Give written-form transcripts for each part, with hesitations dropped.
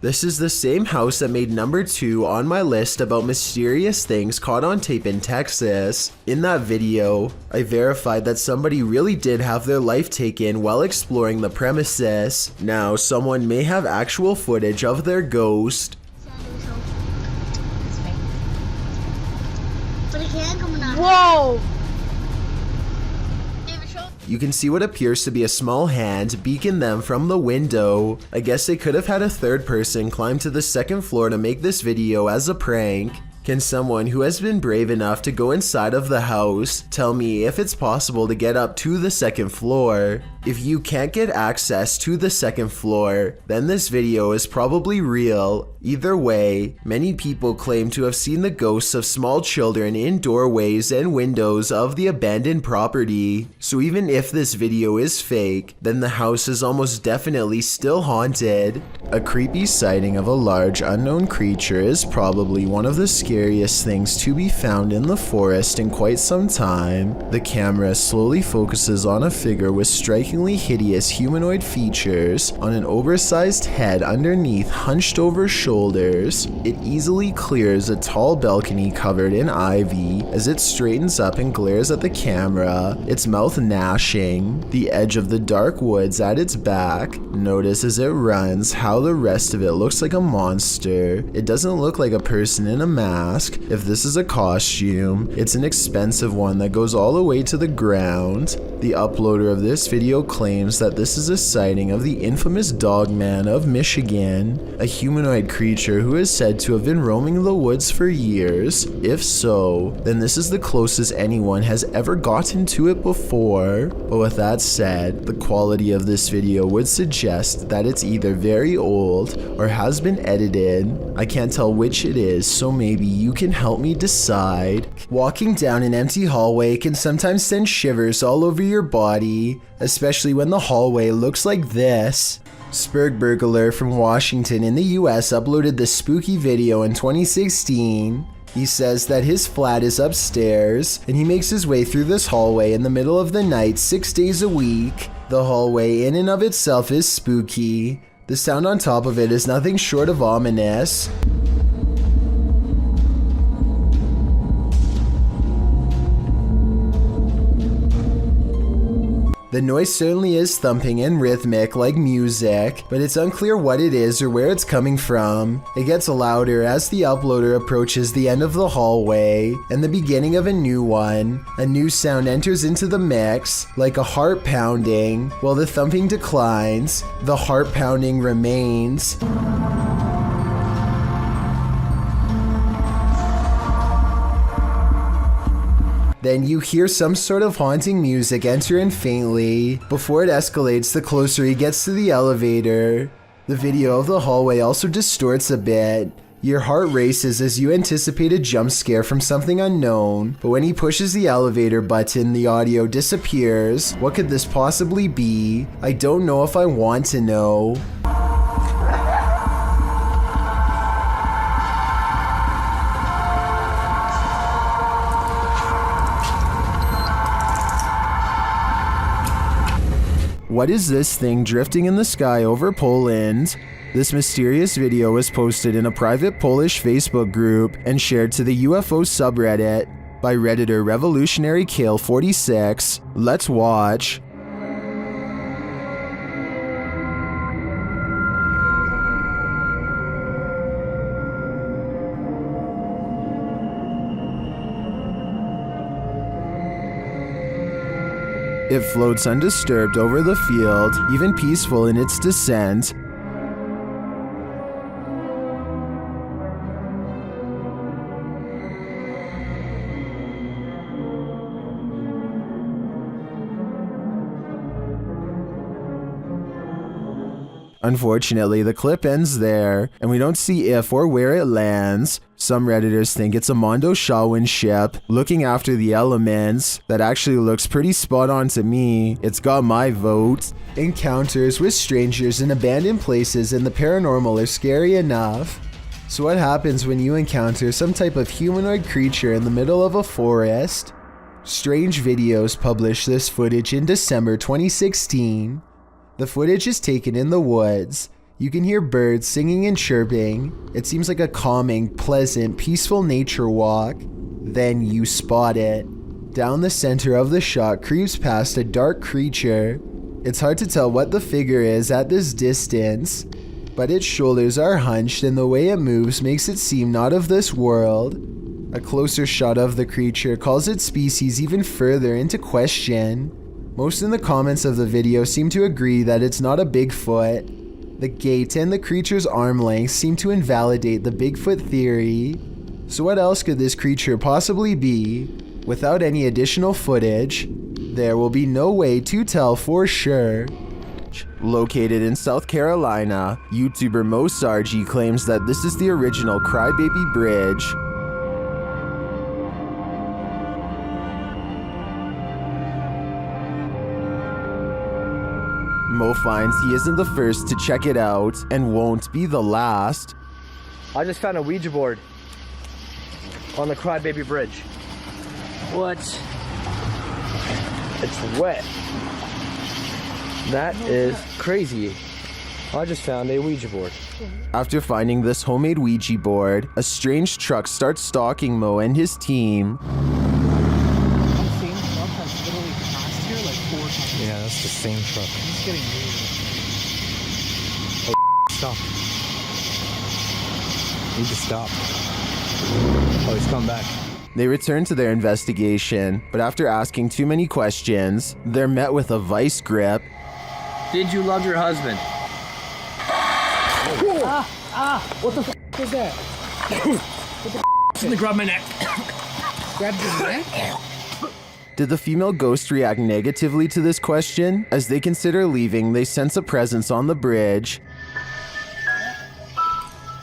This is the same house that made number 2 on my list about mysterious things caught on tape in Texas. In that video, I verified that somebody really did have their life taken while exploring the premises. Now, someone may have actual footage of their ghost. Whoa! You can see what appears to be a small hand beacon them from the window. I guess they could have had a third person climb to the second floor to make this video as a prank. Can someone who has been brave enough to go inside of the house tell me if it's possible to get up to the second floor? If you can't get access to the second floor, then this video is probably real. Either way, many people claim to have seen the ghosts of small children in doorways and windows of the abandoned property. So even if this video is fake, then the house is almost definitely still haunted. A creepy sighting of a large unknown creature is probably one of the scariest things to be found in the forest in quite some time. The camera slowly focuses on a figure with strikingly hideous humanoid features on an oversized head underneath hunched over shoulders. It easily clears a tall balcony covered in ivy as it straightens up and glares at the camera, its mouth gnashing. The edge of the dark woods at its back. Notice as it runs how the rest of it looks like a monster. It doesn't look like a person in a mask. If this is a costume, it's an expensive one that goes all the way to the ground. The uploader of this video claims that this is a sighting of the infamous Dogman of Michigan, a humanoid creature who is said to have been roaming the woods for years. If so, then this is the closest anyone has ever gotten to it before. But with that said, the quality of this video would suggest that it's either very old or has been edited. I can't tell which it is, so maybe you can help me decide. Walking down an empty hallway can sometimes send shivers all over your body, especially when the hallway looks like this. Spurgburglar from Washington in the US uploaded this spooky video in 2016. He says that his flat is upstairs and he makes his way through this hallway in the middle of the night 6 days a week. The hallway in and of itself is spooky. The sound on top of it is nothing short of ominous. The noise certainly is thumping and rhythmic like music, but it's unclear what it is or where it's coming from. It gets louder as the uploader approaches the end of the hallway and the beginning of a new one. A new sound enters into the mix, like a heart pounding. While the thumping declines, the heart pounding remains. Then you hear some sort of haunting music enter in faintly, before it escalates the closer he gets to the elevator. The video of the hallway also distorts a bit. Your heart races as you anticipate a jump scare from something unknown, but when he pushes the elevator button, the audio disappears. What could this possibly be? I don't know if I want to know. What is this thing drifting in the sky over Poland? This mysterious video was posted in a private Polish Facebook group and shared to the UFO subreddit by Redditor Revolutionary Kale 46. Let's watch. It floats undisturbed over the field, even peaceful in its descent. Unfortunately, the clip ends there, and we don't see if or where it lands. Some Redditors think it's a Mondo Shawin ship looking after the elements. That actually looks pretty spot on to me. It's got my vote. Encounters with strangers in abandoned places and the paranormal are scary enough. So what happens when you encounter some type of humanoid creature in the middle of a forest? Strange Videos published this footage in December 2016. The footage is taken in the woods. You can hear birds singing and chirping. It seems like a calming, pleasant, peaceful nature walk. Then you spot it. Down the center of the shot creeps past a dark creature. It's hard to tell what the figure is at this distance, but its shoulders are hunched and the way it moves makes it seem not of this world. A closer shot of the creature calls its species even further into question. Most in the comments of the video seem to agree that it's not a Bigfoot. The gait and the creature's arm length seem to invalidate the Bigfoot theory. So what else could this creature possibly be? Without any additional footage, there will be no way to tell for sure. Located in South Carolina, YouTuber Mo Sargi claims that this is the original Crybaby Bridge. Mo finds he isn't the first to check it out and won't be the last. I just found a Ouija board on the Crybaby Bridge. What? It's wet. That is crazy. I just found a Ouija board. After finding this homemade Ouija board, a strange truck starts stalking Mo and his team. Yeah, that's the same truck. It's getting weird. Oh, stop. Need to stop. Oh, he's coming back. They return to their investigation, but after asking too many questions, they're met with a vice grip. Did you love your husband? What the f was that? What the f? Something grabbed my neck. Grabbed your neck? Did the female ghost react negatively to this question? As they consider leaving, they sense a presence on the bridge.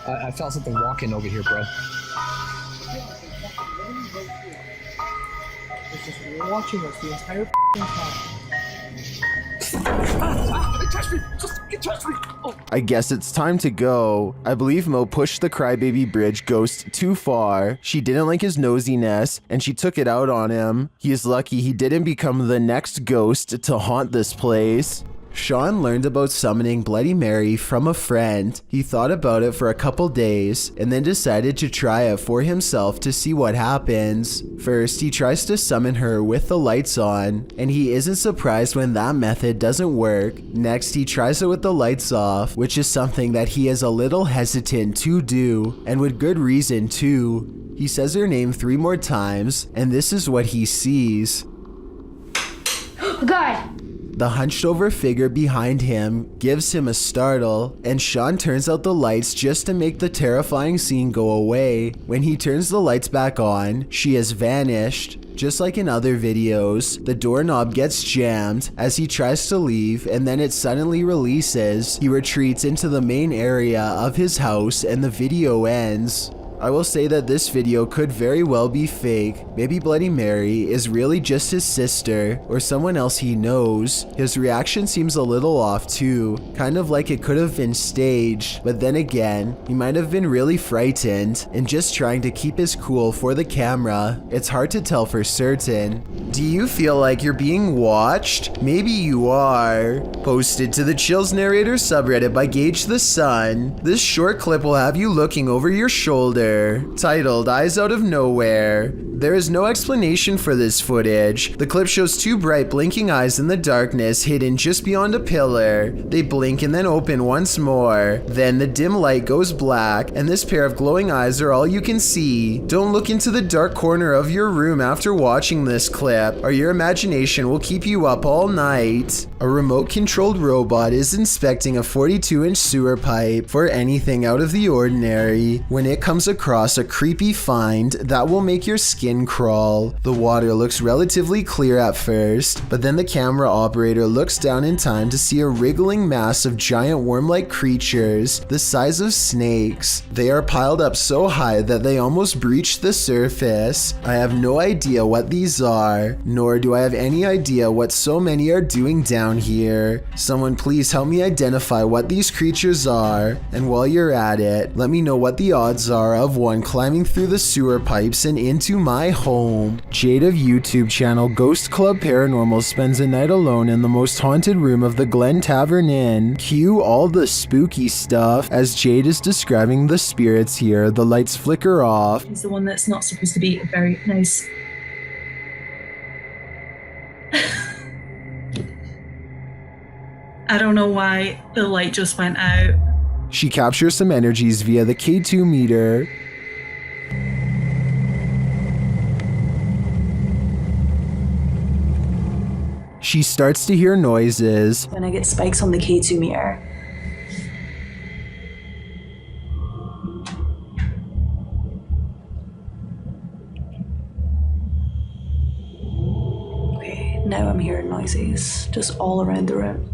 I felt something walking over here, bro. It's just watching us the entire time. It touched me! It touched me! Oh. I guess it's time to go. I believe Mo pushed the Crybaby Bridge ghost too far. She didn't like his nosiness, and she took it out on him. He is lucky he didn't become the next ghost to haunt this place. Sean learned about summoning Bloody Mary from a friend. He thought about it for a couple days and then decided to try it for himself to see what happens. First, he tries to summon her with the lights on, and he isn't surprised when that method doesn't work. Next, he tries it with the lights off, which is something that he is a little hesitant to do, and with good reason too. He says her name 3 more times, and this is what he sees. God! The hunched over figure behind him gives him a startle, and Sean turns out the lights just to make the terrifying scene go away. When he turns the lights back on, she has vanished. Just like in other videos, the doorknob gets jammed as he tries to leave, and then it suddenly releases. He retreats into the main area of his house and the video ends. I will say that this video could very well be fake. Maybe Bloody Mary is really just his sister or someone else he knows. His reaction seems a little off too, kind of like it could have been staged, but then again, he might have been really frightened and just trying to keep his cool for the camera. It's hard to tell for certain. Do you feel like you're being watched? Maybe you are. Posted to the Chills Narrator subreddit by Gage the Sun. This short clip will have you looking over your shoulder. Titled Eyes Out of Nowhere. There is no explanation for this footage. The clip shows 2 bright blinking eyes in the darkness hidden just beyond a pillar. They blink and then open once more. Then the dim light goes black and this pair of glowing eyes are all you can see. Don't look into the dark corner of your room after watching this clip or your imagination will keep you up all night. A remote controlled robot is inspecting a 42-inch sewer pipe for anything out of the ordinary when it comes across a creepy find that will make your skin crawl. The water looks relatively clear at first, but then the camera operator looks down in time to see a wriggling mass of giant worm-like creatures the size of snakes. They are piled up so high that they almost breach the surface. I have no idea what these are, nor do I have any idea what so many are doing down here. Someone please help me identify what these creatures are, and while you're at it, let me know what the odds are of loved one climbing through the sewer pipes and into my home. Jade of YouTube channel Ghost Club Paranormal spends a night alone in the most haunted room of the Glen Tavern Inn. Cue all the spooky stuff. As Jade is describing the spirits here, the lights flicker off. He's the one that's not supposed to be very nice. I don't know why the light just went out. She captures some energies via the K2 meter. She starts to hear noises. When I get spikes on the K2 meter. Okay, now I'm hearing noises just all around the room.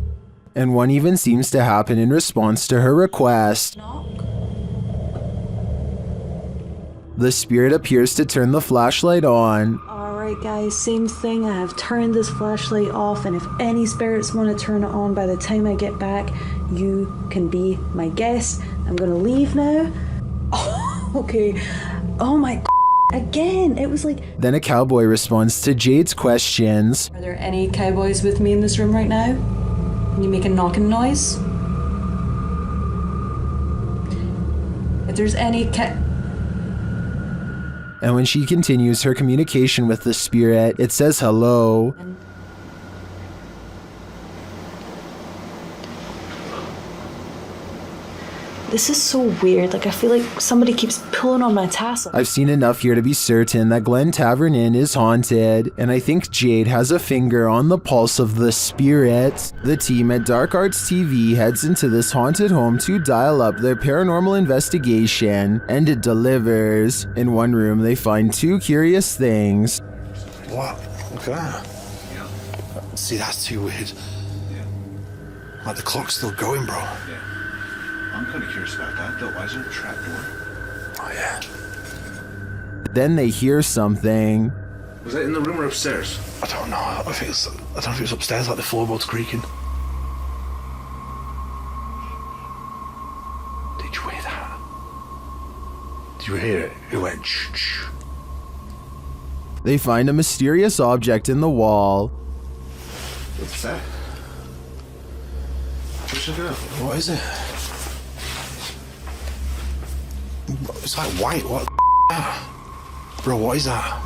And one even seems to happen in response to her request. Knock. The spirit appears to turn the flashlight on. Alright guys, same thing. I have turned this flashlight off, and if any spirits want to turn it on by the time I get back, you can be my guest. I'm gonna leave now. Oh, okay. Oh my god. Again, it was like... Then a cowboy responds to Jade's questions. Are there any cowboys with me in this room right now? Can you make a knocking noise? If there's any And when she continues her communication with the spirit, it says hello. This is so weird. Like, I feel like somebody keeps pulling on my tassel. I've seen enough here to be certain that Glen Tavern Inn is haunted, and I think Jade has a finger on the pulse of the spirit. The team at Dark Arts TV heads into this haunted home to dial up their paranormal investigation, and it delivers. In one room, they find two curious things. What? Look at that. See, that's too weird. Like, the clock's still going, bro. I'm kind of curious about that, though. Why is there a trapdoor? Oh, yeah. Then they hear something. Was that in the room or upstairs? I don't know. I don't know if it's upstairs, like the floorboards creaking. Did you hear that? Did you hear it? It went shh. They find a mysterious object in the wall. What's that? Let's check it out. What is it? It's like white. What the bro, what is that?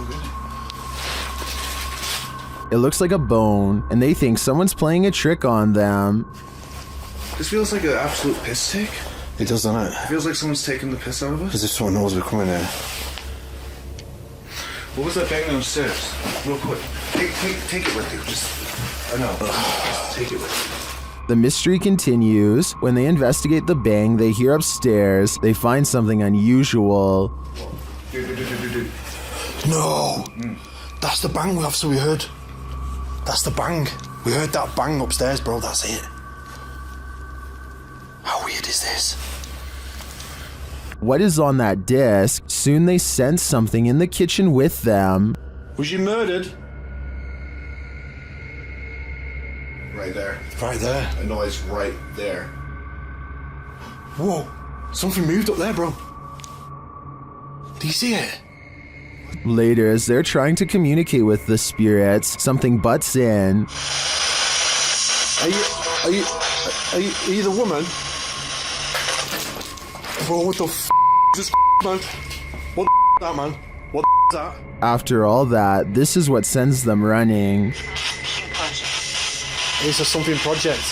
It looks like a bone, and they think someone's playing a trick on them. This feels like an absolute piss take. It does, doesn't it? It feels like someone's taking the piss out of us. As if someone knows we're coming here. What was that bang downstairs? Real quick. Take it with you. Just, I know. Just take it with you. The mystery continues. When they investigate the bang they hear upstairs, they find something unusual. Dude. No! That's the bang we heard. That's the bang. We heard that bang upstairs, bro. That's it. How weird is this? What is on that disc? Soon they sense something in the kitchen with them. Was you murdered? Right there. Right there. A noise right there. Whoa. Something moved up there, bro. Do you see it? Later, as they're trying to communicate with the spirits, something butts in. Are you the woman? Bro, what the f is this man? What the is that, man? What the is that? After all that, this is what sends them running. It's a something project.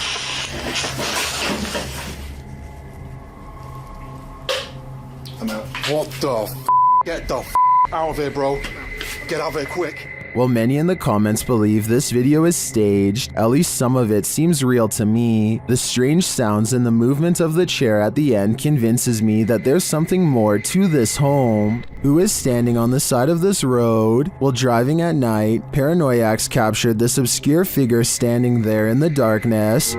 I'm out. What the f? Get the f out of here, bro. Get out of here quick. While many in the comments believe this video is staged, at least some of it seems real to me. The strange sounds and the movement of the chair at the end convinces me that there's something more to this home. Who is standing on the side of this road? While driving at night, paranoiacs captured this obscure figure standing there in the darkness.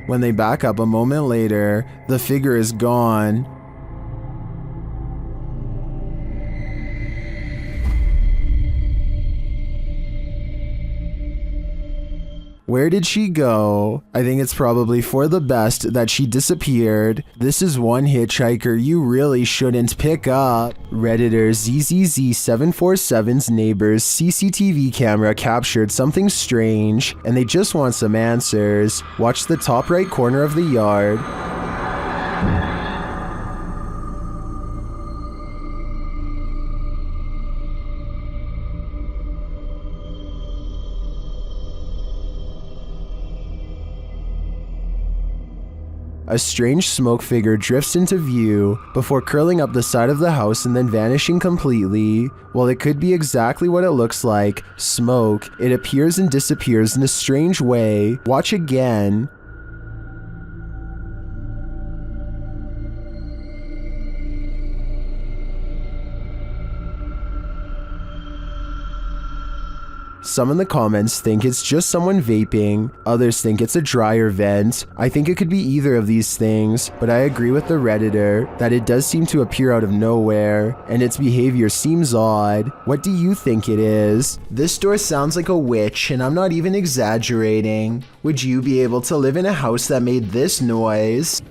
When they back up a moment later, the figure is gone. Where did she go? I think it's probably for the best that she disappeared. This is one hitchhiker you really shouldn't pick up. Redditor ZZZ747's neighbor's CCTV camera captured something strange, and they just want some answers. Watch the top right corner of the yard. A strange smoke figure drifts into view before curling up the side of the house and then vanishing completely. While it could be exactly what it looks like, smoke, it appears and disappears in a strange way. Watch again. Some in the comments think it's just someone vaping, others think it's a dryer vent. I think it could be either of these things, but I agree with the Redditor that it does seem to appear out of nowhere, and its behavior seems odd. What do you think it is? This door sounds like a witch, and I'm not even exaggerating. Would you be able to live in a house that made this noise?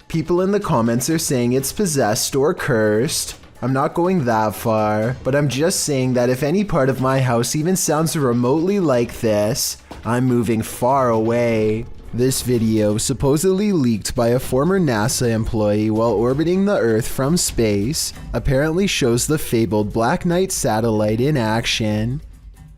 People in the comments are saying it's possessed or cursed. I'm not going that far, but I'm just saying that if any part of my house even sounds remotely like this, I'm moving far away. This video, supposedly leaked by a former NASA employee while orbiting the Earth from space, apparently shows the fabled Black Knight satellite in action.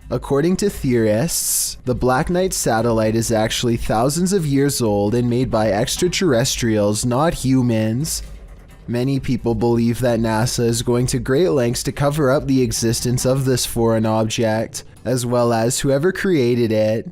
According to theorists, the Black Knight satellite is actually thousands of years old and made by extraterrestrials, not humans. Many people believe that NASA is going to great lengths to cover up the existence of this foreign object, as well as whoever created it.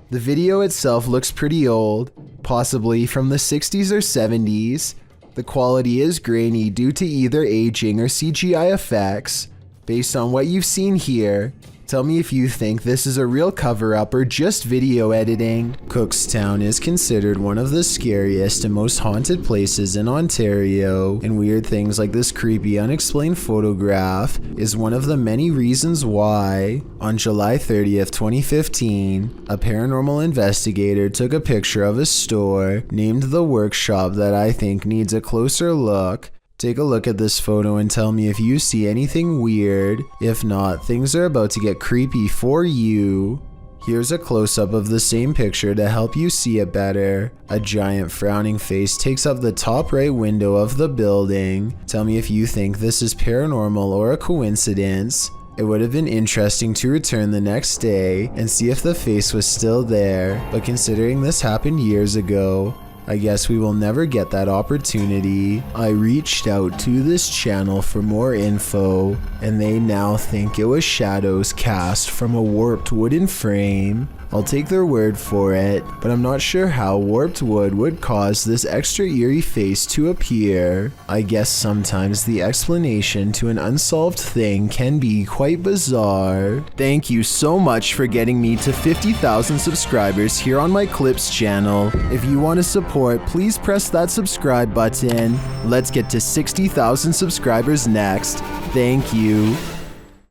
The video itself looks pretty old, possibly from the 60s or 70s. The quality is grainy due to either aging or CGI effects. Based on what you've seen here, tell me if you think this is a real cover-up or just video editing. Cookstown is considered one of the scariest and most haunted places in Ontario, and weird things like this creepy unexplained photograph is one of the many reasons why. On July 30th, 2015, a paranormal investigator took a picture of a store named The Workshop that I think needs a closer look. Take a look at this photo and tell me if you see anything weird. If not, things are about to get creepy for you. Here's a close-up of the same picture to help you see it better. A giant frowning face takes up the top right window of the building. Tell me if you think this is paranormal or a coincidence. It would have been interesting to return the next day and see if the face was still there, but considering this happened years ago, I guess we will never get that opportunity. I reached out to this channel for more info, and they now think it was shadows cast from a warped wooden frame. I'll take their word for it, but I'm not sure how warped wood would cause this extra eerie face to appear. I guess sometimes the explanation to an unsolved thing can be quite bizarre. Thank you so much for getting me to 50,000 subscribers here on my Clips channel. If you want to support, please press that subscribe button. Let's get to 60,000 subscribers next. Thank you.